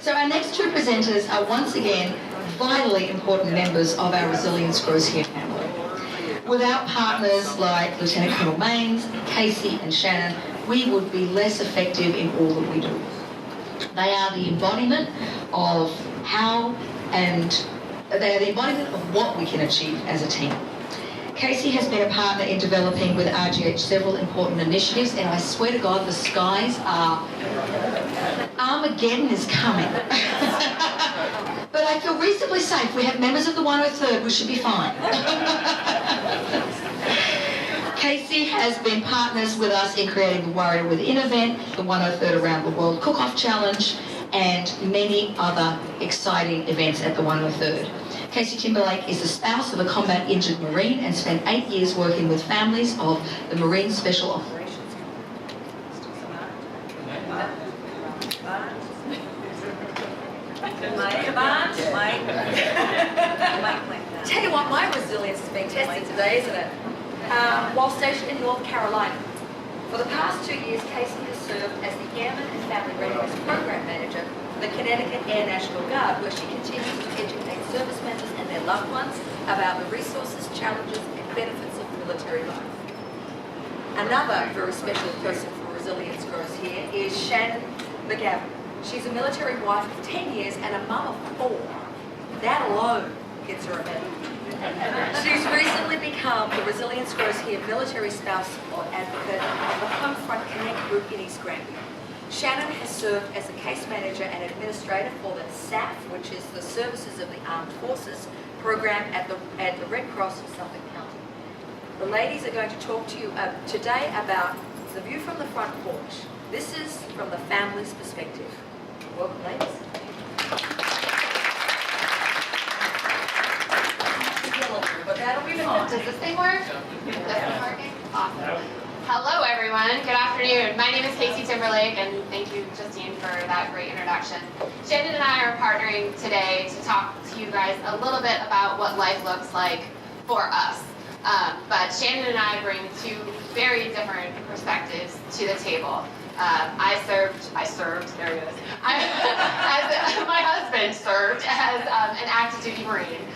So our next two presenters are once again vitally important members of our Resilience Grows Here family. Without partners like Lieutenant Colonel Maines, Casey and Shannon, we would be less effective in all that we do. They are the embodiment of what we can achieve as a team. Casey has been a partner in developing with RGH several important initiatives, and I swear to God, the skies are... Armageddon is coming. But I feel reasonably safe. We have members of the 103rd, we should be fine. Casey has been partners with us in creating the Warrior Within event, the 103rd Around the World Cook-Off Challenge, and many other exciting events at the 103rd. Casey Timberlake is the spouse of a combat-injured Marine and spent 8 years working with families of the Marine Special Operations. Tell you what, my resilience is being tested today, isn't it? While stationed in North Carolina. For the past 2 years, Casey has served as the Airman and Family Readiness Program Manager for the Connecticut Air National Guard, where she continues to educate service members and their loved ones about the resources, challenges, and benefits of military life. Another very special person for Resilience Grows Here is Shannon McGavin. She's a military wife of 10 years and a mum of 4. That alone gets her a medal. She's recently become the Resilience Grows Here Military Spouse Support Advocate of the Homefront Connect Group in East Granby. Shannon has served as a case manager and administrator for the SAF, which is the Services of the Armed Forces program at the Red Cross of Suffolk County. The ladies are going to talk to you today about the view from the front porch. This is from the family's perspective. Welcome, ladies. Does this thing work? Is this working? Awesome. Hello, everyone. Good afternoon. My name is Casey Timberlake, and thank you, Justine, for that great introduction. Shannon and I are partnering today to talk to you guys a little bit about what life looks like for us. But Shannon and I bring two very different perspectives to the table. I served, there it is. My husband served as an active duty Marine.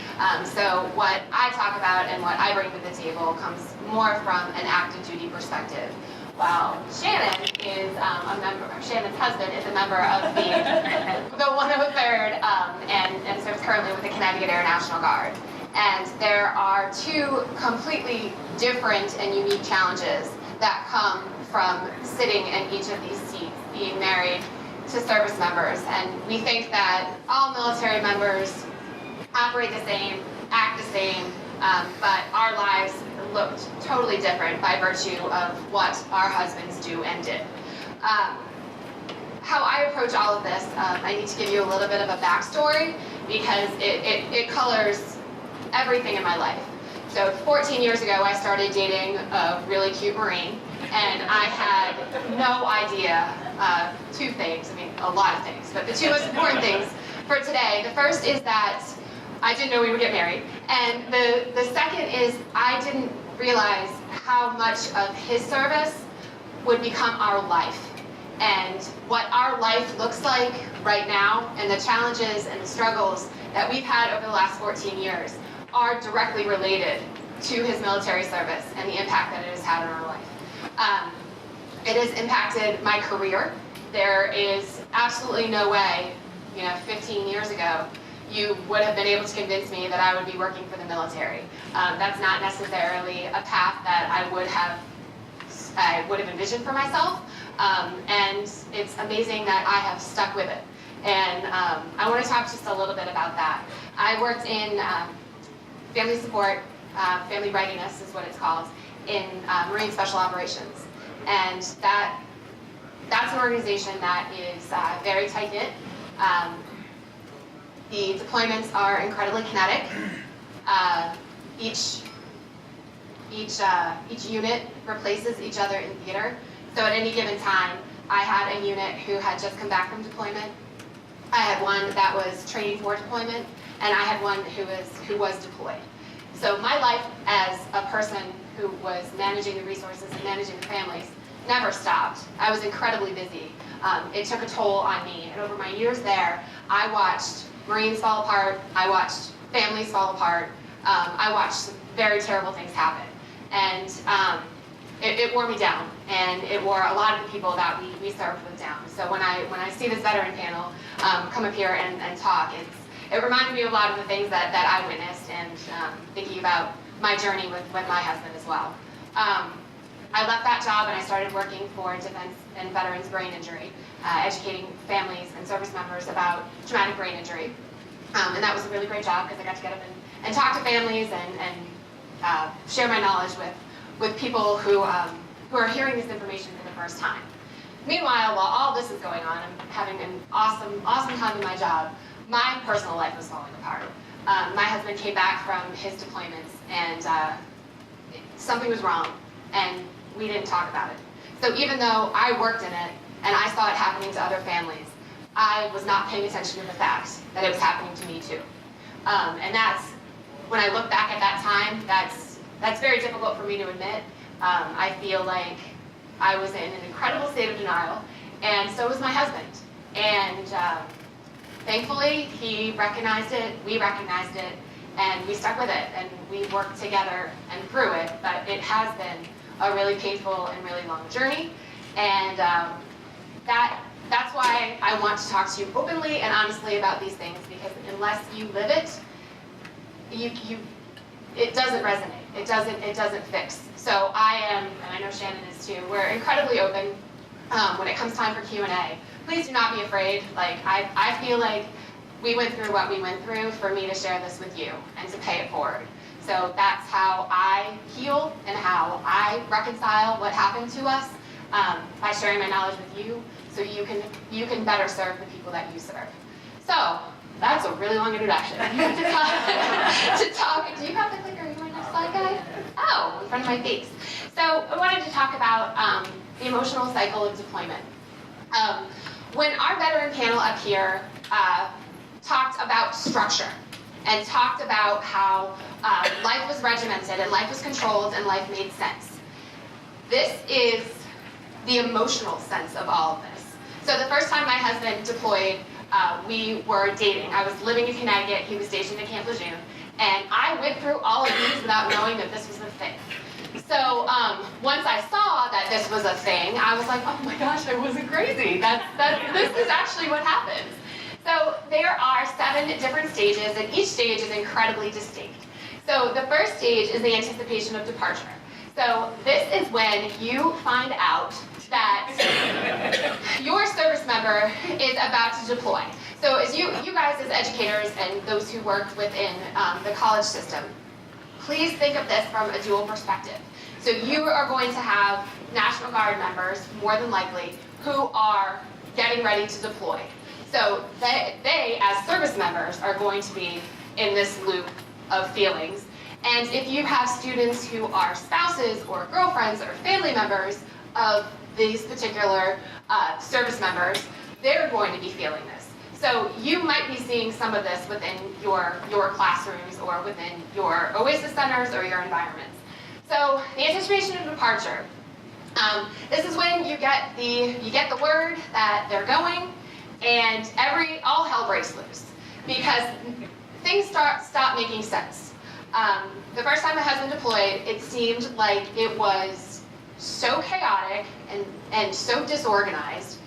So what I talk about and what I bring to the table comes more from an active duty perspective. While Shannon is Shannon's husband is a member of the 103rd and serves currently with the Connecticut Air National Guard. And there are two completely different and unique challenges that come from sitting in each of these seats, being married to service members. And we think that all military members operate the same, act the same, but our lives looked totally different by virtue of what our husbands do and did. How I approach all of this, I need to give you a little bit of a backstory because it colors everything in my life. So 14 years ago, I started dating a really cute Marine, and I had no idea two things, I mean, a lot of things, but the two most important things for today. The first is that I didn't know we would get married, and the second is I didn't realize how much of his service would become our life. And what our life looks like right now, and the challenges and the struggles that we've had over the last 14 years, are directly related to his military service and the impact that it has had on our life. It has impacted my career. There is absolutely no way, 15 years ago, you would have been able to convince me that I would be working for the military. That's not necessarily a path that I would have envisioned for myself. And it's amazing that I have stuck with it. And I want to talk just a little bit about that. I worked in family support, family readiness is what it's called, in Marine Special Operations. And that's an organization that is very tight-knit. The deployments are incredibly kinetic. Each unit replaces each other in theater. So at any given time, I had a unit who had just come back from deployment. I had one that was training for deployment, and I had one who was deployed. So my life as a person who was managing the resources and managing the families never stopped. I was incredibly busy. It took a toll on me, and over my years there, I watched Marines fall apart, I watched families fall apart, I watched very terrible things happen. And it wore me down, and it wore a lot of the people that we served with down. So when I see this veteran panel come up here and talk, it reminded me of a lot of the things that I witnessed, and thinking about my journey with my husband as well. I left that job and I started working for Defense and Veterans Brain Injury, educating families and service members about traumatic brain injury. And that was a really great job because I got to get up and talk to families and share my knowledge with people who are hearing this information for the first time. Meanwhile, while all this is going on, I'm having an awesome time in my job. My personal life was falling apart. My husband came back from his deployments, and something was wrong, and we didn't talk about it. So even though I worked in it, and I saw it happening to other families, I was not paying attention to the fact that it was happening to me too. And that's, when I look back at that time, that's very difficult for me to admit. I feel like I was in an incredible state of denial, and so was my husband. And thankfully, he recognized it, we recognized it, and we stuck with it, and we worked together and through it. But it has been a really painful and really long journey, and that's why I want to talk to you openly and honestly about these things, because unless you live it, it doesn't resonate. It doesn't fix. So I am, and I know Shannon is too, we're incredibly open when it comes time for Q&A. Please do not be afraid. Like, I feel like we went through what we went through for me to share this with you and to pay it forward. So that's how I heal and how I reconcile what happened to us, by sharing my knowledge with you, so you can better serve the people that you serve. So that's a really long introduction to talk. Do you have the clicker? Are you my next slide guy? Oh, in front of my face. So I wanted to talk about the emotional cycle of deployment. When our veteran panel up here talked about structure and talked about how life was regimented and life was controlled and life made sense, this is the emotional sense of all of this. So the first time my husband deployed, we were dating. I was living in Connecticut, he was stationed at Camp Lejeune, and I went through all of these without knowing that this was a thing. So once I saw that this was a thing, I was like, oh my gosh, I wasn't crazy. This is actually what happens. So there are 7 different stages, and each stage is incredibly distinct. So the first stage is the anticipation of departure. So this is when you find out that your service member is about to deploy. So as you guys as educators and those who work within the college system, please think of this from a dual perspective. So you are going to have National Guard members, more than likely, who are getting ready to deploy. So they as service members, are going to be in this loop of feelings. And if you have students who are spouses or girlfriends or family members of these particular service members, they're going to be feeling this. So you might be seeing some of this within your classrooms or within your OASIS centers or your environments. So the anticipation of departure. This is when you get the word that they're going, and all hell breaks loose because things stop making sense. The first time my husband deployed, it seemed like it was so chaotic and so disorganized.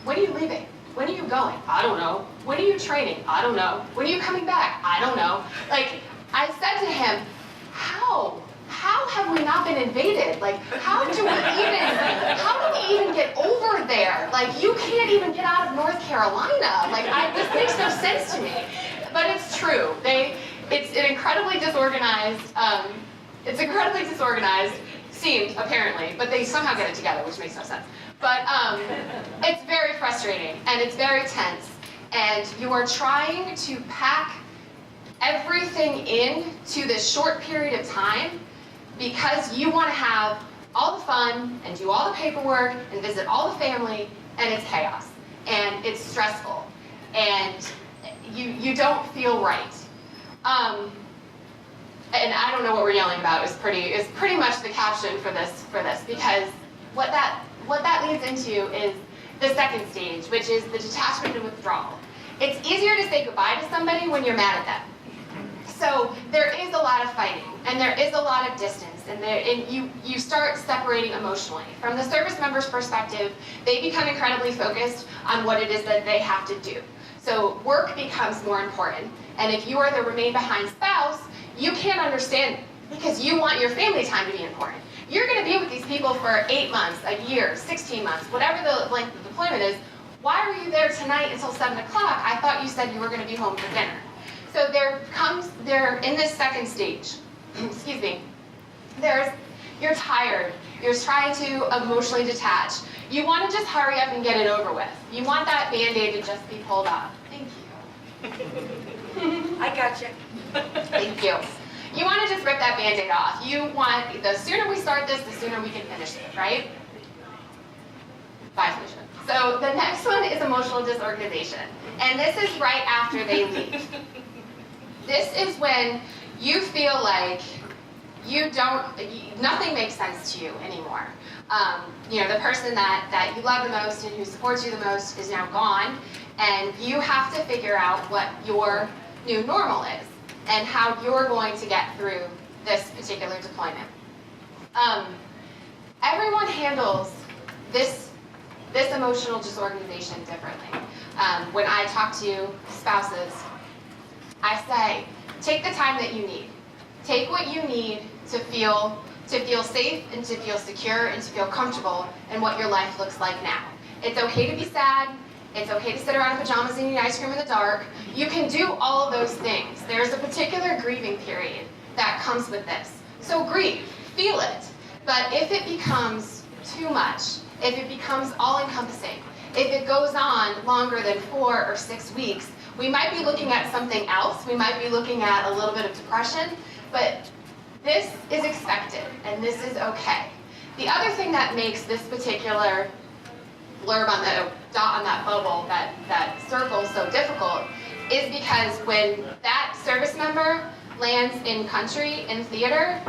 When are you leaving? When are you going? I don't know. When are you training? I don't know. When are you coming back? I don't know. Like, I said to him, how have we not been invaded? Like, how do we even get over there? Like, you can't even get out of North Carolina. Like, this makes no sense to me. But it's true. It's incredibly disorganized. Seemed, apparently, but they somehow get it together, which makes no sense. But it's very frustrating, and it's very tense, and you are trying to pack everything into this short period of time because you want to have all the fun and do all the paperwork and visit all the family, and it's chaos, and it's stressful, and you don't feel right. And I don't know what we're yelling about is pretty much the caption for this because what what that leads into is the second stage, which is the detachment and withdrawal. It's easier to say goodbye to somebody when you're mad at them. So there is a lot of fighting, and there is a lot of distance, and you start separating emotionally. From the service member's perspective, they become incredibly focused on what it is that they have to do. So work becomes more important, and if you are the remain behind spouse, you can't understand because you want your family time to be important. You're going to be with these people for 8 months, a year, 16 months, whatever the length of deployment is. Why are you there tonight until 7 o'clock? I thought you said you were going to be home for dinner. So they're in this second stage, excuse me, you're tired, you're trying to emotionally detach. You want to just hurry up and get it over with. You want that Band-Aid to just be pulled off. Thank you. I got you. Thank you. You want to just rip that Band-Aid off. You want, the sooner we start this, the sooner we can finish it, right? Bye, Felicia. So the next one is emotional disorganization. And this is right after they leave. This is when you feel like nothing makes sense to you anymore. The person that you love the most and who supports you the most is now gone, and you have to figure out what your new normal is and how you're going to get through this particular deployment. Everyone handles this emotional disorganization differently. When I talk to spouses, I say, take the time that you need. Take what you need to feel safe and to feel secure and to feel comfortable in what your life looks like now. It's okay to be sad. It's okay to sit around in pajamas and eat ice cream in the dark. You can do all of those things. There's a particular grieving period that comes with this. So grieve, feel it. But if it becomes too much, if it becomes all-encompassing, if it goes on longer than 4 or 6 weeks, we might be looking at something else. We might be looking at a little bit of depression, but this is expected, and this is okay. The other thing that makes this particular blurb on the dot on that bubble, that circle, so difficult, is because when that service member lands in country, in theater,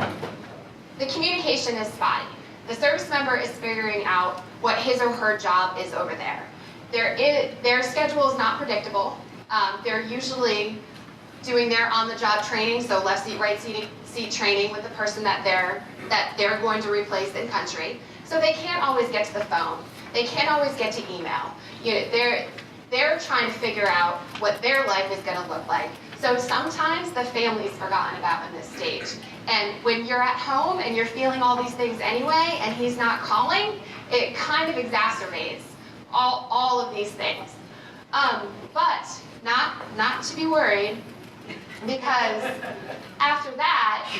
the communication is spotty. The service member is figuring out what his or her job is over there. Their schedule is not predictable. They're usually doing their on-the-job training, so left seat, right seat training with the person that they're going to replace in country. So they can't always get to the phone. They can't always get to email. They're trying to figure out what their life is going to look like. So sometimes the family's forgotten about in this stage. And when you're at home and you're feeling all these things anyway, and he's not calling, it kind of exacerbates all of these things. But not to be worried, because after that,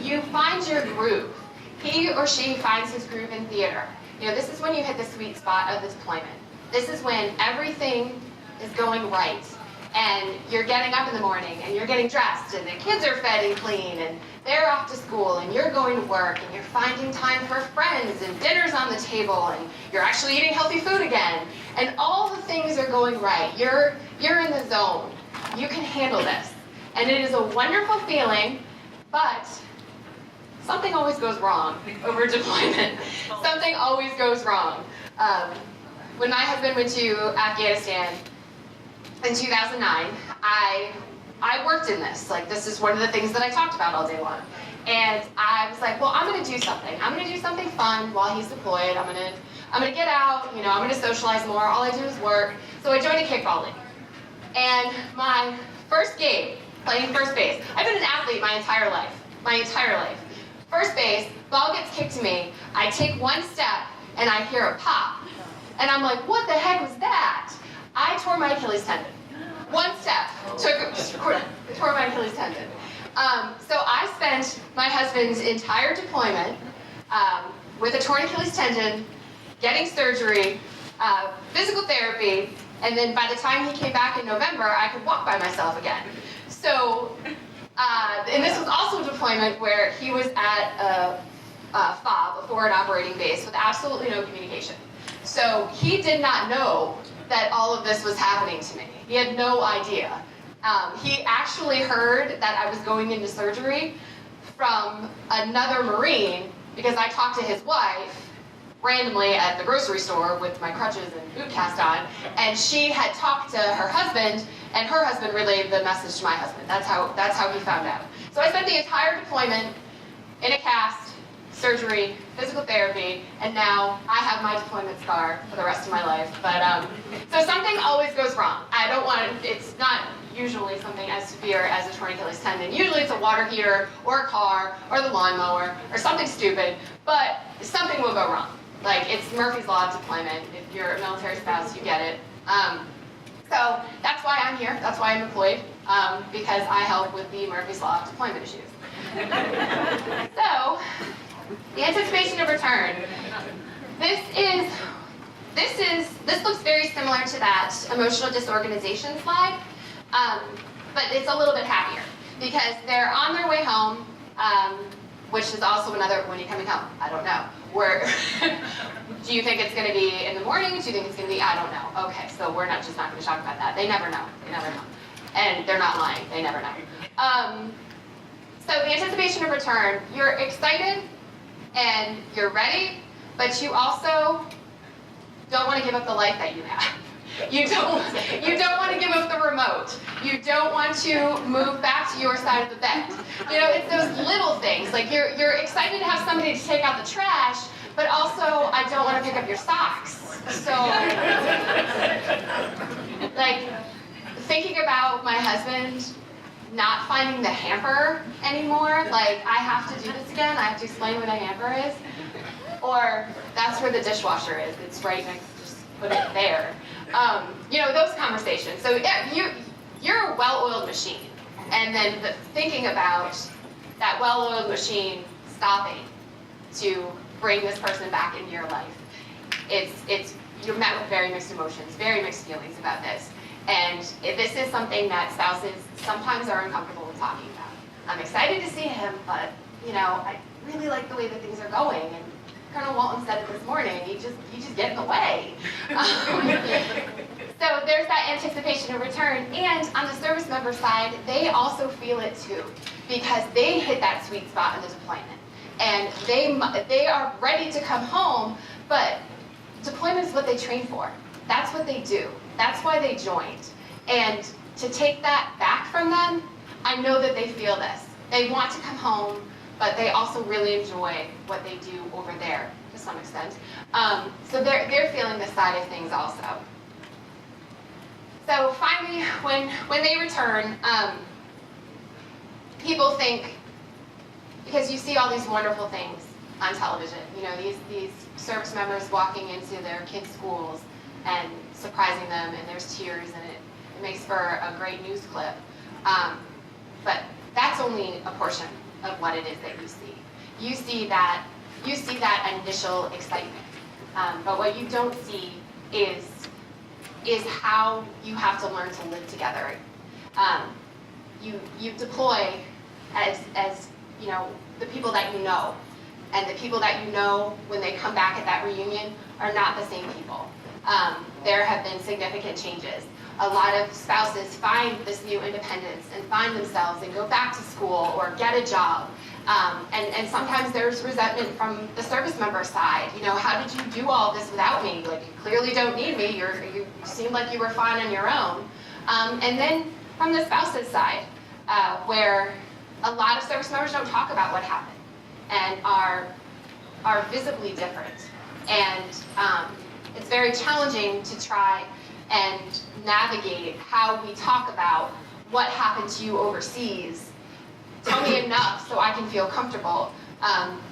you find your groove. He or she finds his groove in theater. This is when you hit the sweet spot of the deployment. This is when everything is going right. And you're getting up in the morning, and you're getting dressed, and the kids are fed and clean, and they're off to school, and you're going to work, and you're finding time for friends, and dinner's on the table, and you're actually eating healthy food again. And all the things are going right. You're in the zone. You can handle this. And it is a wonderful feeling, but something always goes wrong over deployment. Something always goes wrong. When my husband went to Afghanistan in 2009, I worked in this. This is one of the things that I talked about all day long. And I was like, well, I'm going to do something. I'm going to do something fun while he's deployed. I'm going to get out. I'm going to socialize more. All I do is work. So I joined a kickball league. And my first game, playing first base. I've been an athlete my entire life. First base, ball gets kicked to me. I take one step, and I hear a pop. And I'm like, what the heck was that? I tore my Achilles tendon. One step, tore my Achilles tendon. So I spent my husband's entire deployment with a torn Achilles tendon, getting surgery, physical therapy, and then by the time he came back in November, I could walk by myself again. So, and this was also a deployment where he was at a FOB, a forward operating base, with absolutely no communication. So he did not know that all of this was happening to me. He had no idea. He actually heard that I was going into surgery from another Marine, because I talked to his wife, randomly at the grocery store with my crutches and boot cast on, and she had talked to her husband, and her husband relayed the message to my husband. That's how he found out. So I spent the entire deployment in a cast, surgery, physical therapy, and now I have my deployment scar for the rest of my life. But so something always goes wrong. It's not usually something as severe as a torn Achilles tendon. Usually it's a water heater or a car or the lawnmower or something stupid, but something will go wrong. Like, it's Murphy's Law of deployment. If you're a military spouse, you get it. So that's why I'm here. That's why I'm employed, because I help with the Murphy's Law of deployment issues. So, the anticipation of return. This looks very similar to that emotional disorganization slide, but it's a little bit happier because they're on their way home, which is also another, when are you coming home? I don't know. Do you think it's going to be in the morning? Do you think it's going to be, I don't know. Okay, so we're just not going to talk about that. They never know. They never know. And they're not lying. They never know. So the anticipation of return, you're excited and you're ready, but you also don't want to give up the life that you have. You don't want to give up the remote. You don't want to move back to your side of the bed. You know, it's those little things. Like you're excited to have somebody to take out the trash, but also I don't want to pick up your socks. So, like, thinking about my husband not finding the hamper anymore, like I have to do this again. I have to explain what a hamper is. Or that's where the dishwasher is. It's right next. Just put it there. You know, those conversations. So yeah, you're a well-oiled machine, and then thinking about that well-oiled machine stopping to bring this person back into your life, you're met with very mixed emotions, very mixed feelings about this, and this is something that spouses sometimes are uncomfortable with talking about. I'm excited to see him, but you know, I really like the way that things are going, and Colonel Walton said it this morning, you just get in the way. So there's that anticipation of return, and on the service member side, they also feel it too, because they hit that sweet spot in the deployment. And they are ready to come home, but deployment is what they train for. That's what they do. That's why they joined. And to take that back from them, I know that they feel this. They want to come home, but they also really enjoy what they do over there to some extent. So they're feeling this side of things also. So finally, when they return, people think, because you see all these wonderful things on television, you know, these service members walking into their kids' schools and surprising them, and there's tears, and it makes for a great news clip. But that's only a portion of what it is that you see. You see that initial excitement, but what you don't see is how you have to learn to live together. You deploy as you know, the people that you know, and the people that you know when they come back at that reunion are not the same people. There have been significant changes. A lot of spouses find this new independence and find themselves and go back to school or get a job. And sometimes there's resentment from the service member side. You know, how did you do all this without me? Like, you clearly don't need me. You seemed like you were fine on your own. And then from the spouse's side, where a lot of service members don't talk about what happened and are visibly different. And it's very challenging to try and navigate how we talk about what happened to you overseas. Tell me enough so I can feel comfortable,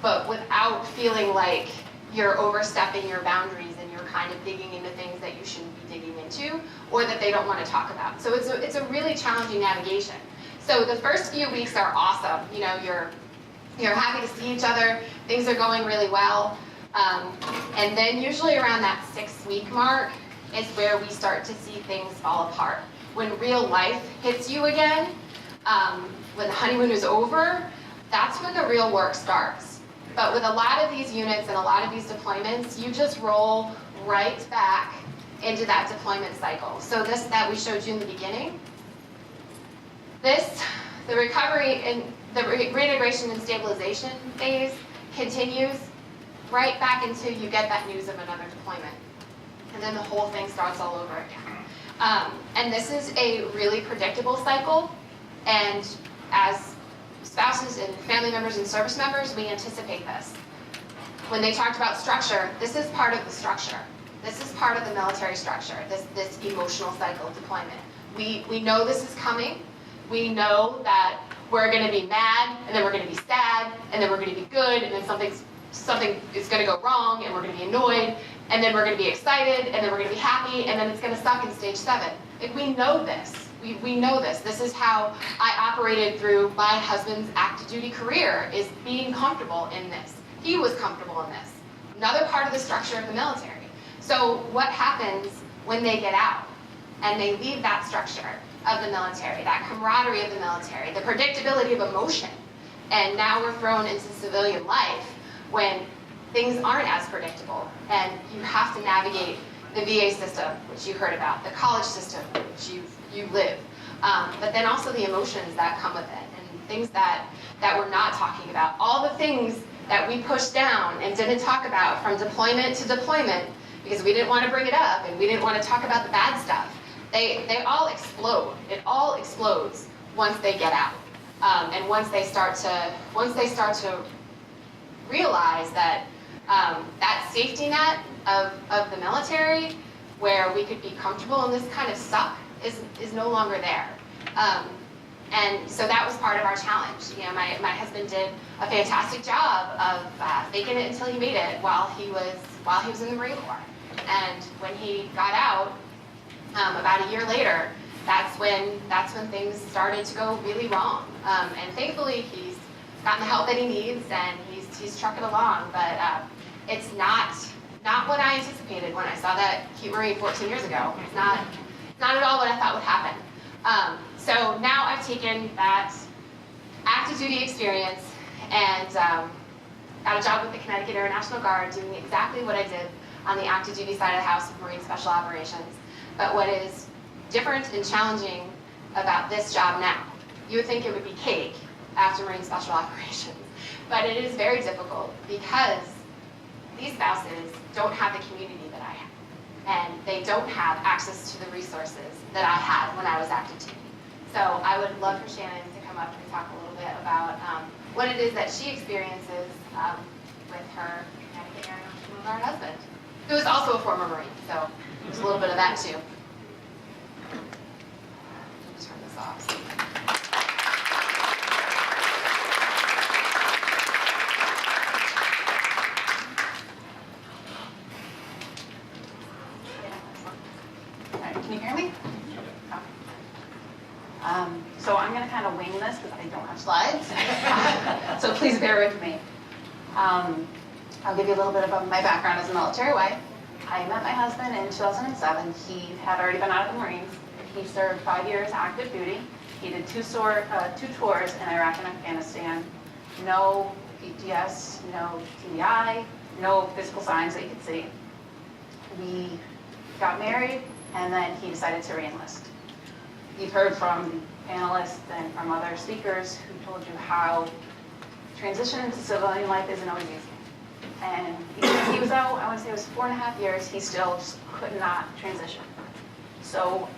but without feeling like you're overstepping your boundaries and you're kind of digging into things that you shouldn't be digging into, or that they don't want to talk about. So it's a really challenging navigation. So the first few weeks are awesome. You know, you're happy to see each other, things are going really well, and then usually around that 6-week mark is where we start to see things fall apart. When real life hits you again, when the honeymoon is over, that's when the real work starts. But with a lot of these units and a lot of these deployments, you just roll right back into that deployment cycle. So this that we showed you in the beginning, the recovery and the reintegration and stabilization phase continues, right back into you get that news of another deployment. And then the whole thing starts all over again. And this is a really predictable cycle, and as spouses and family members and service members, we anticipate this. When they talked about structure, this is part of the structure. This is part of the military structure, this emotional cycle of deployment. We know this is coming. We know that we're going to be mad, and then we're going to be sad, and then we're going to be good, and then something is going to go wrong, and we're going to be annoyed, and then we're going to be excited, and then we're going to be happy, and then it's going to suck in stage 7. Like, we know this. We know this. This is how I operated through my husband's active duty career, is being comfortable in this. He was comfortable in this. Another part of the structure of the military. So what happens when they get out and they leave that structure of the military, that camaraderie of the military, the predictability of emotion, and now we're thrown into civilian life when things aren't as predictable, and you have to navigate the VA system, which you heard about, the college system, which you live, but then also the emotions that come with it, and things that we're not talking about. All the things that we pushed down and didn't talk about from deployment to deployment because we didn't want to bring it up and we didn't want to talk about the bad stuff. They all explode. It all explodes once they get out, and once they start to realize that that safety net of the military, where we could be comfortable in this kind of suck, is no longer there. And so that was part of our challenge. You know, my husband did a fantastic job of faking it until he made it while he was in the Marine Corps. And when he got out, about a year later, that's when things started to go really wrong. And thankfully, he's gotten the help that he needs, and he's trucking along. But it's not what I anticipated when I saw that cute Marine 14 years ago. It's not at all what I thought would happen. So now I've taken that active duty experience and got a job with the Connecticut Air National Guard, doing exactly what I did on the active duty side of the house with Marine Special Operations. But what is different and challenging about this job now, you would think it would be cake after Marine Special Operations, but it is very difficult because these spouses don't have the community that I have, and they don't have access to the resources that I had when I was active duty. So I would love for Shannon to come up and talk a little bit about what it is that she experiences with her Connecticut Air National Guard husband, who is also a former Marine, so there's a little bit of that too. Turn this off. Can you hear me? So I'm going to kind of wing this because I don't have slides. So please bear with me. I'll give you a little bit of my background as a military wife. I met my husband in 2007. He had already been out of the Marines. He served 5 years active duty. He did two tours in Iraq and Afghanistan. No PTS, no TBI, no physical signs that you could see. We got married, and then he decided to re-enlist. You've heard from panelists and from other speakers who told you how transition into civilian life isn't always easy. And he was out, I want to say it was 4.5 years, he still just could not transition. So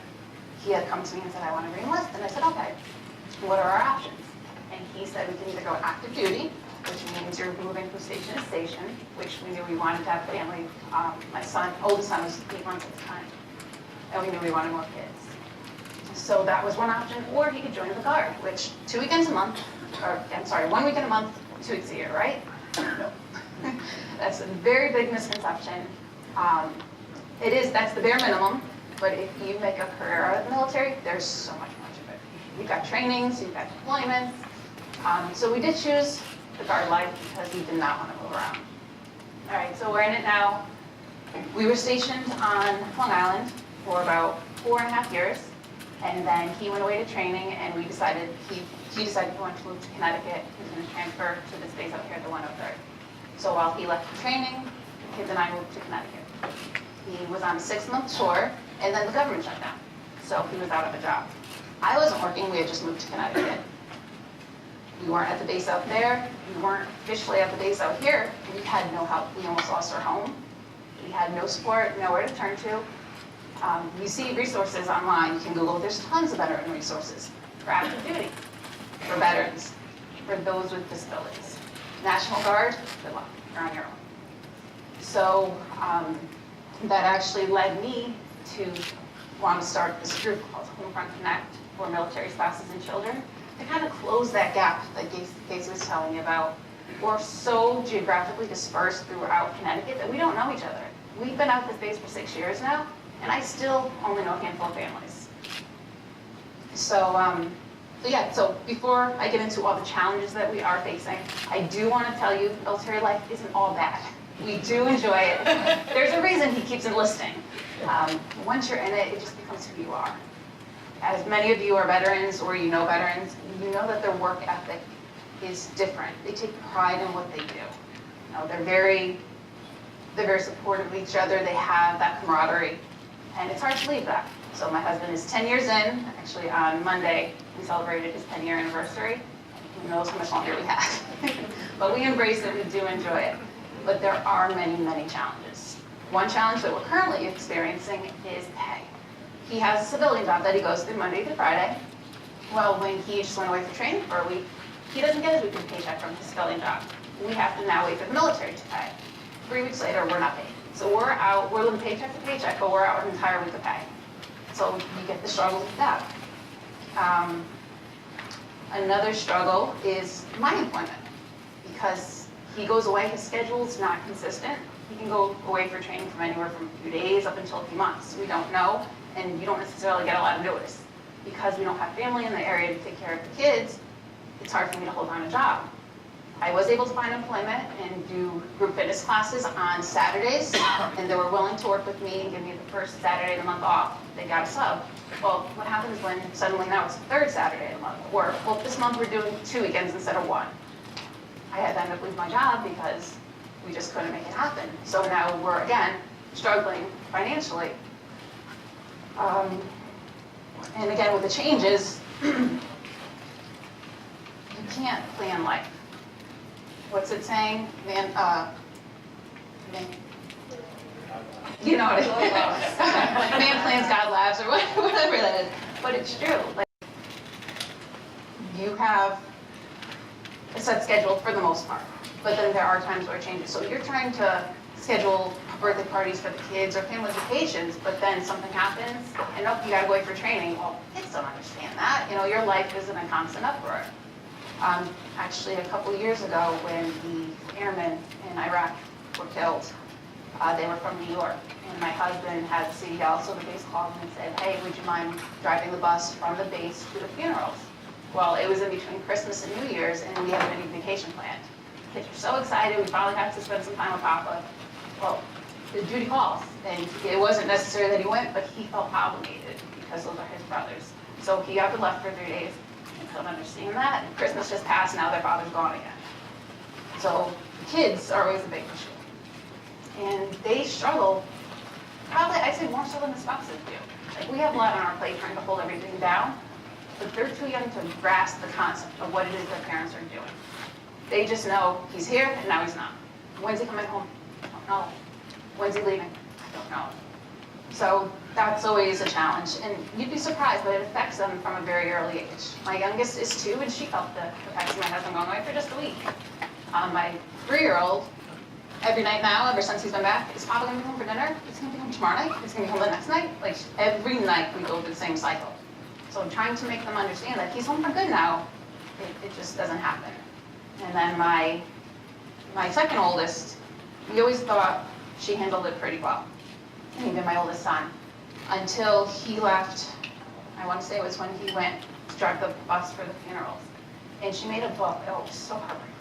he had come to me and said, I want to re-enlist. And I said, okay, what are our options? And he said, we can either go active duty, which means you're moving from station to station, which we knew we wanted to have family. My oldest son was 8 months at the time, and we knew we wanted more kids. So that was one option, or he could join the Guard, which 2 weekends a month, or I'm sorry, 1 weekend a month, 2 weeks a year, right? No. That's a very big misconception. That's the bare minimum, but if you make a career out of the military, there's so much more to it. You've got trainings, you've got deployments. So we did choose the Guard life because we did not want to move around. All right, so we're in it now. We were stationed on Long Island for about 4.5 years, and then he went away to training, and we decided he decided he wanted to move to Connecticut. He was going to transfer to this base out here at the 103rd. So while he left for training, the kids and I moved to Connecticut. He was on a 6-month tour, and then the government shut down, so he was out of a job. I wasn't working, we had just moved to Connecticut. We weren't at the base out there. We weren't officially at the base out here. We had no help. We almost lost our home. We had no support, nowhere to turn to. You see resources online. You can Google. There's tons of veteran resources for active duty, for veterans, for those with disabilities. National Guard, good luck. You're on your own. So that actually led me to want to start this group called Homefront Connect for military spouses and children to kind of close that gap that Casey was telling me about. We're so geographically dispersed throughout Connecticut that we don't know each other. We've been out this base for 6 years now, and I still only know a handful of families. So before I get into all the challenges that we are facing, I do want to tell you military life isn't all bad. We do enjoy it. There's a reason he keeps enlisting. Once you're in it, it just becomes who you are. As many of you are veterans or you know veterans, you know that their work ethic is different. They take pride in what they do. You know, they're very supportive of each other. They have that camaraderie, and it's hard to leave that. So my husband is 10 years in. Actually, on Monday, we celebrated his 10-year anniversary. Who knows how much longer we have. But we embrace it. We do enjoy it. But there are many, many challenges. One challenge that we're currently experiencing is pay. He has a civilian job that he goes through Monday through Friday. Well, when he just went away for training for a week, he doesn't get his weekly paycheck from his civilian job. We have to now wait for the military to pay. 3 weeks later, we're not paid. So we're living paycheck to paycheck, but we're out an entire week of pay. So you get the struggle with that. Another struggle is my employment, because he goes away, his schedule's not consistent. He can go away for training from anywhere from a few days up until a few months. We don't know, and you don't necessarily get a lot of notice. Because we don't have family in the area to take care of the kids, it's hard for me to hold on a job. I was able to find employment and do group fitness classes on Saturdays, and they were willing to work with me and give me the first Saturday of the month off. They got a sub. Well, what happens when suddenly now it's the third Saturday of the month? Or, well, this month we're doing 2 weekends instead of 1. I had to end up leaving my job because we just couldn't make it happen. So now we're, again, struggling financially. And again, with the changes, you can't plan life. What's it saying? You know what it is. Man plans, God laughs, or whatever that is. But it's true. Like, you have a set schedule for the most part, but then there are times where it changes. So you're trying to schedule birthday parties for the kids or family vacations, but then something happens, and you gotta go away for training. Well, kids don't understand that. You know, your life isn't a constant uproar. Actually, a couple years ago, when the airmen in Iraq were killed, they were from New York, and my husband had the CDL, so the base called me and said, hey, would you mind driving the bus from the base to the funerals? Well, it was in between Christmas and New Year's, and we had a big vacation planned. Kids were so excited, we finally got to spend some time with Papa. Well, the duty calls, and it wasn't necessary that he went, but he felt obligated because those are his brothers. So he got left for 3 days. I don't understand that. And Christmas just passed, now their father's gone again. So the kids are always a big issue. And they struggle, probably I'd say more so than the spouses do. Like, we have a lot on our plate trying to hold everything down, but they're too young to grasp the concept of what it is their parents are doing. They just know he's here and now he's not. When's he coming home? I don't know. When's he leaving? I don't know. So that's always a challenge, and you'd be surprised, but it affects them from a very early age. My youngest is 2, and she felt the effects of my husband going away for just a week. My 3-year-old, every night now, ever since he's been back, is Papa going to be home for dinner? He's going to be home tomorrow night? He's going to be home the next night? Like, every night we go through the same cycle. So I'm trying to make them understand that he's home for good now. It just doesn't happen. And then my second oldest, we always thought she handled it pretty well. And even my oldest son, until he left. I want to say it was when he went to drive the bus for the funerals. And she made a book. Oh, it was so heartbreaking.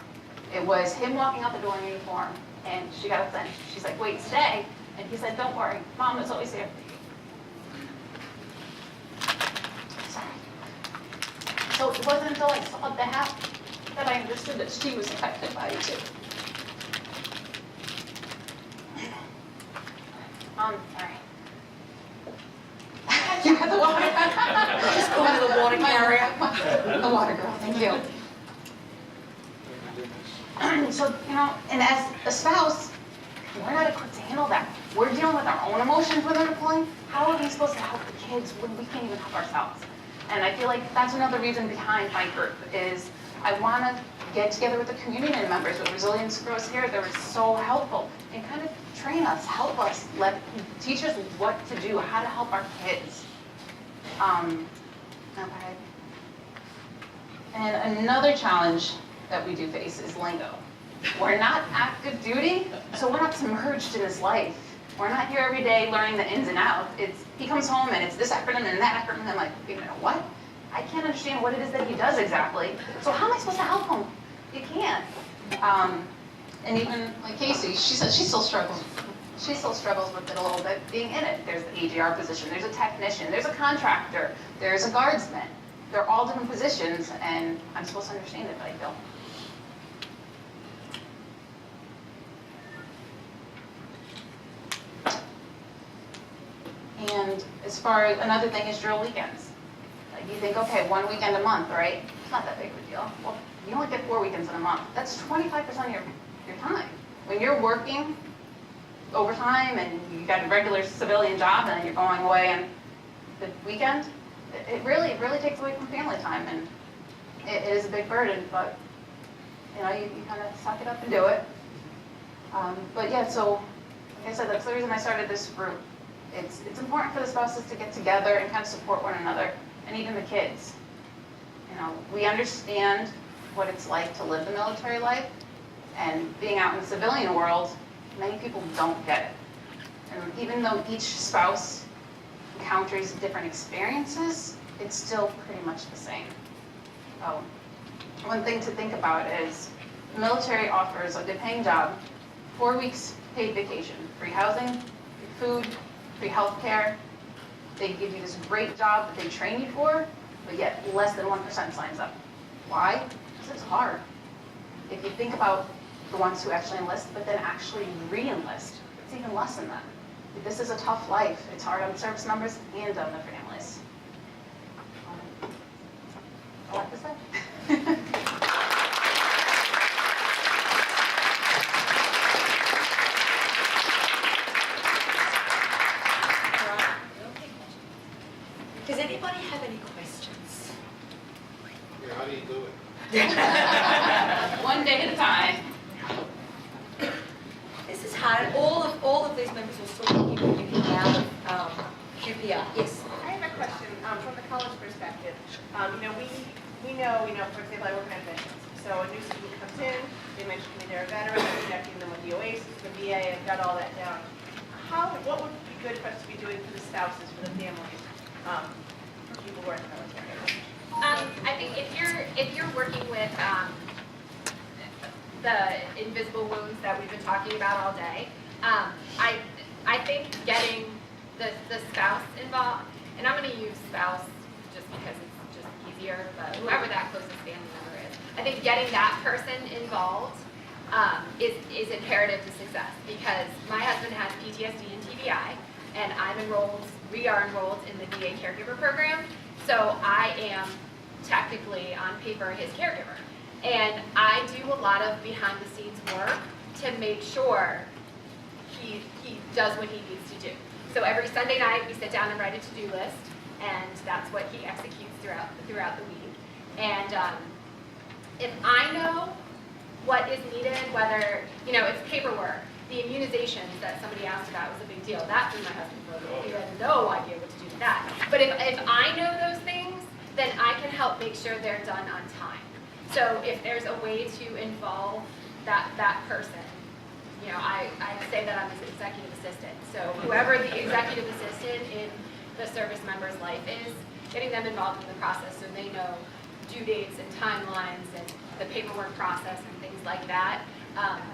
It was him walking out the door in uniform, and she got upset. She's like, wait, stay. And he said, don't worry, Mom is always here for you. Sorry. So it wasn't until I saw that I understood that she was affected by it too. Sorry. You got the water. Just call me the water carrier. The water girl, thank you. So, and as a spouse, we're not equipped to handle that. We're dealing with our own emotions when they're deploying. How are we supposed to help the kids when we can't even help ourselves? And I feel like that's another reason behind my group is I want to get together with the community members. With Resilience Grows Here, they were so helpful and kind of train us, help us, teach us what to do, how to help our kids. Okay. And another challenge that we do face is lingo. We're not active duty, so we're not submerged in his life. We're not here every day learning the ins and outs. He comes home and it's this acronym and that acronym. I'm like, wait a minute, what? I can't understand what it is that he does exactly. So how am I supposed to help him? You can't. And even like Casey, she said she still struggles. She still struggles with it a little bit being in it. There's the AGR position, there's a technician, there's a contractor, there's a guardsman. They're all different positions, and I'm supposed to understand it, but I don't. And as far as another thing is drill weekends. Like you think, okay, 1 weekend a month, right? It's not that big of a deal. Well, you only get 4 weekends in a month. That's 25% of your time. When you're working overtime and you got a regular civilian job and then you're going away on the weekend, it really takes away from family time, and it is a big burden, but you kind of suck it up and do it. But yeah, so like I said, that's the reason I started this group. It's important for the spouses to get together and kind of support one another, and even the kids. We understand what it's like to live the military life, and being out in the civilian world, many people don't get it. And even though each spouse encounters different experiences, it's still pretty much the same. One thing to think about is the military offers a good paying job, 4 weeks paid vacation, free housing, free food, free health care. They give you this great job that they train you for, but yet less than 1% signs up. Why? Because it's hard. If you think about the ones who actually enlist, but then actually re-enlist, it's even less than that. This is a tough life. It's hard on service members and on their families. A lot to say. Does anybody have any questions? Yeah, how do you do it? One day at a time. This is hard. All of these members will still be coming out of QPR. Yes. I have a question from the college perspective. We know, for example, I work in admissions. So a new student comes in, they mention to me they're a veteran, I'm connecting them with the OASIS, the VA, I've got all that down. What would be good for us to be doing for the spouses, for the families, for people who are in the military? I think if you're working with the invisible wounds that we've been talking about all day, I think getting the spouse involved, and I'm going to use spouse just because it's just easier, but whoever that closest family member is, I think getting that person involved is imperative to success, because my husband has PTSD and TBI, and we are enrolled in the VA caregiver program, so I am technically on paper his caregiver. And I do a lot of behind the scenes work to make sure he does what he needs to do. So every Sunday night we sit down and write a to-do list, and that's what he executes throughout the week. And if I know what is needed, whether, it's paperwork, the immunizations that somebody asked about was a big deal. That threw my husband for a loop. He had no idea what to do with that. But if I know those things, then I can help make sure they're done on time. So if there's a way to involve that person, I say that I'm his executive assistant. So whoever the executive assistant in the service member's life is, getting them involved in the process so they know due dates and timelines and the paperwork process and things like that,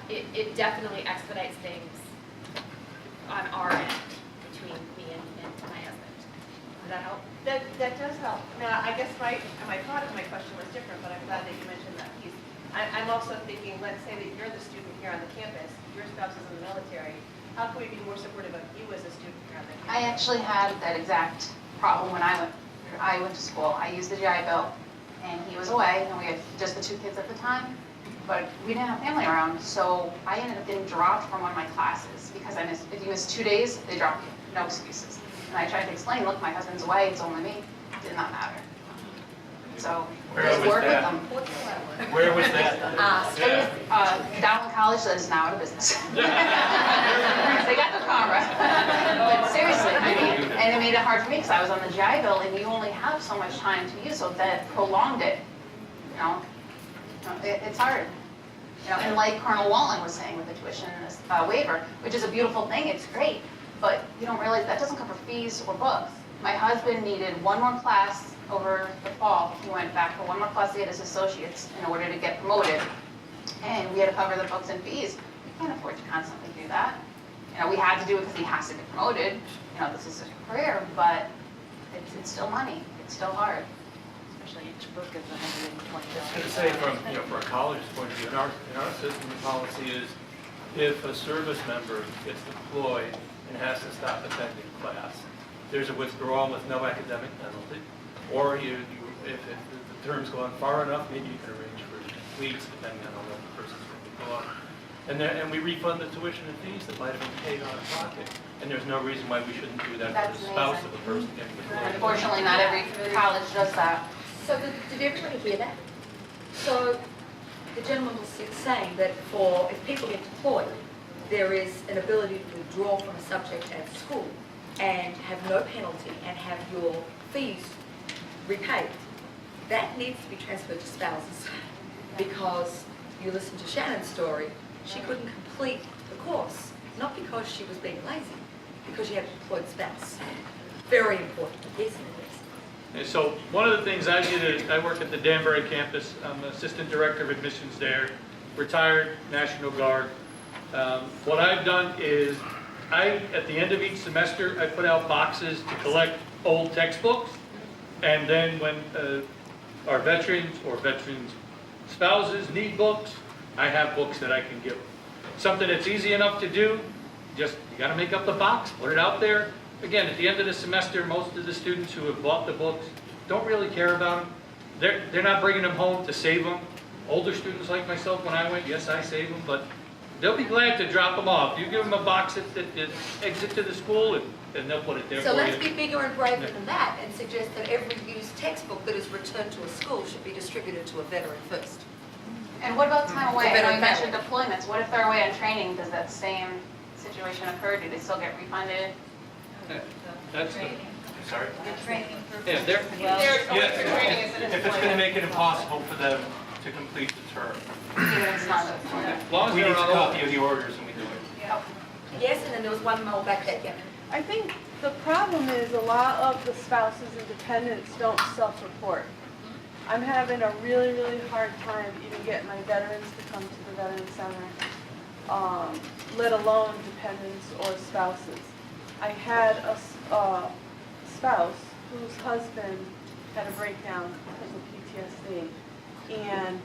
it definitely expedites things on our end between me and my husband. Does that help? That does help. Now, I guess my thought of my question was different, but I'm glad that you mentioned that piece. I'm also thinking, let's say that you're the student here on the campus, your spouse is in the military. How can we be more supportive of you as a student here on the campus? I actually had that exact problem when I went to school. I used the GI Bill, and he was away, and we had just the 2 kids at the time, but we didn't have family around, so I ended up getting dropped from one of my classes because if you miss 2 days, they drop you, no excuses. And I tried to explain, look, my husband's away, it's only me. It did not matter. So just work with them. Where was that? It was Dowling College that is now out of business. They got the camera. But seriously, I mean, and it made it hard for me because I was on the GI Bill and you only have so much time to use, so that prolonged it. You know, it's hard. You know, and like Colonel Wallen was saying with the tuition waiver, which is a beautiful thing, it's great, but you don't realize that doesn't cover fees or books. My husband needed one more class over the fall. He went back for one more class to get his associates in order to get promoted. And we had to cover the books and fees. We can't afford to constantly do that. You know, we had to do it because he has to get promoted. You know, this is his career, but it's still money. It's still hard. Especially each book is $120. I was going to say, from a college's point of view, in our system, the policy is if a service member gets deployed and has to stop attending class, there's a withdrawal with no academic penalty. Or if the term's gone far enough, maybe you can arrange for weeks, depending on how long the person's going to be gone. And we refund the tuition and fees that might have been paid out of pocket. And there's no reason why we shouldn't do that for the spouse of the person getting deployed. Unfortunately, not every college does that. So did everybody hear that? So the gentleman was saying that if people get deployed, there is an ability to withdraw from a subject at school and have no penalty and have your fees repaid. That needs to be transferred to spouses because you listen to Shannon's story, she couldn't complete the course, not because she was being lazy, because she had a deployed spouse. Very important, isn't it? And so one of the things I did, I work at the Danbury campus. I'm assistant director of admissions there, retired National Guard. What I've done is at the end of each semester, I put out boxes to collect old textbooks. And then when our veterans or veterans' spouses need books, I have books that I can give them. Something that's easy enough to do, just you got to make up the box, put it out there. Again, at the end of the semester, most of the students who have bought the books don't really care about them. They're not bringing them home to save them. Older students like myself, when I went, yes, I saved them, but they'll be glad to drop them off. You give them a box that exit to the school, and they'll put it there So for you. let's be bigger and braver than that and suggest that every used textbook that is returned to a school should be distributed to a veteran first. And what about time away? The I know you veteran mentioned deployments. What if they're away on training? Does that same situation occur? Do they still get refunded? That's sorry? Training Yeah, they're, training is an if it's going to make it impossible for them to complete the term. Even if it's not a As long as we need a copy of the orders and we do it. Yes, and then there was one more back there, yeah. I think the problem is a lot of the spouses and dependents don't self-report. I'm having a really, really hard time even getting my veterans to come to the Veterans Center, let alone dependents or spouses. I had a spouse whose husband had a breakdown because of PTSD, and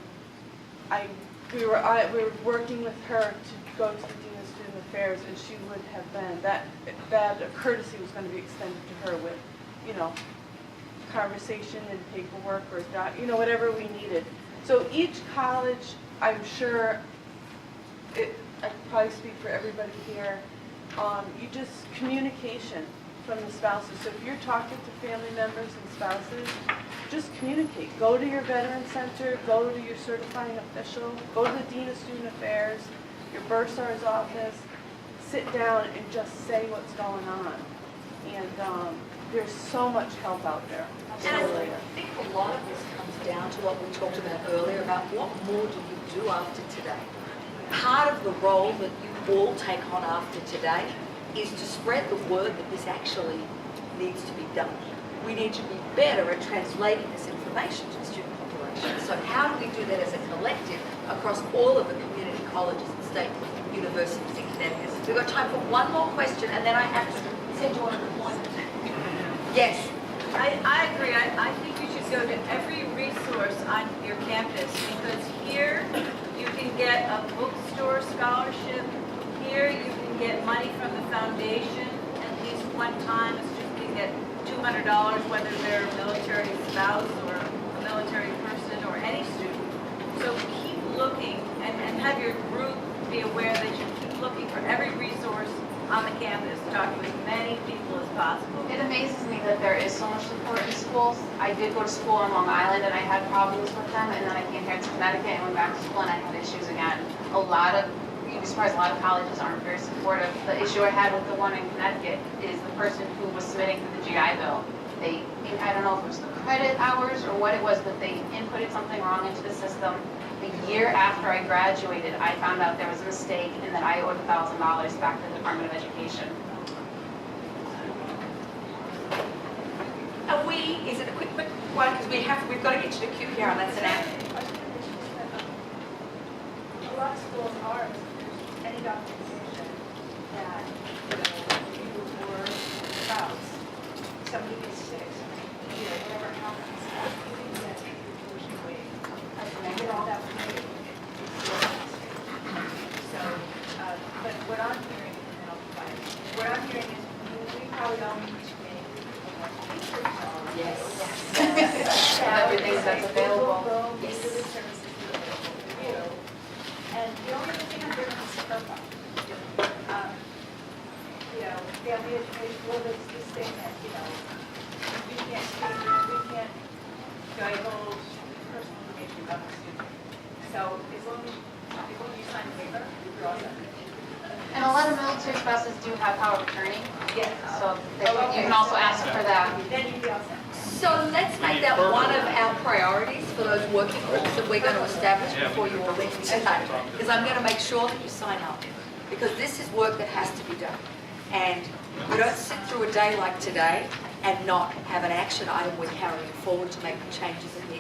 we were working with her to go to the Dean of Student Affairs, and she would have been, that courtesy was going to be extended to her with, you know, conversation and paperwork or, you know, whatever we needed. So each college, I'm sure, I can probably speak for everybody here, you just, communication from the spouses. So if you're talking to family members and spouses, just communicate. Go to your Veteran Center, go to your certifying official, go to the Dean of Student Affairs, your bursar's office, sit down and just say what's going on. And there's so much help out there. And I think a lot of this comes down to what we talked about earlier about what more do you do after today. Part of the role that you all take on after today is to spread the word that this actually needs to be done. We need to be better at translating this information to the student population. So how do we do that as a collective across all of the community colleges and state universities in Connecticut? We've got time for one more question, and then I have to send you on a deployment. Yes. I agree. I think you should go to every resource on your campus because here you can get a bookstore scholarship. Here you can get money from the foundation at least one time. You can get $200 whether they're a military spouse or a military person. I did go to school on Long Island and I had problems with them, and then I came here to Connecticut and went back to school and I had issues again. You'd be surprised, a lot of colleges aren't very supportive. The issue I had with the one in Connecticut is the person who was submitting for the GI Bill. I don't know if it was the credit hours or what it was, but they inputted something wrong into the system. The year after I graduated, I found out there was a mistake and that I owed $1,000 back to the Department of Education. Is it a quick one, because we've got to get to the QPR, and that's an app. A lot of schools are, any documentation that, you were a spouse, somebody gets sick, whatever happens, you can get tuition waived. I get all that paid. So, but what I'm hearing, and I'll be quiet, what I'm hearing is we probably all need to make Yes. Everything that's available. Yes. These are the services that are available for you. And the only other thing I'm doing is FERPA. Family education, this thing that, we can't divulge personal information about the student. So as long as you sign the paper, you're all set. And a lot of military spouses do have power of attorney, Yes. so you can also ask for that. Then you'd be all set. So let's make that one of our priorities for those working groups that we're going to establish before you all leave tonight. Because I'm going to make sure that you sign up. Because this is work that has to be done. And we don't sit through a day like today and not have an action item we're carrying forward to make the changes that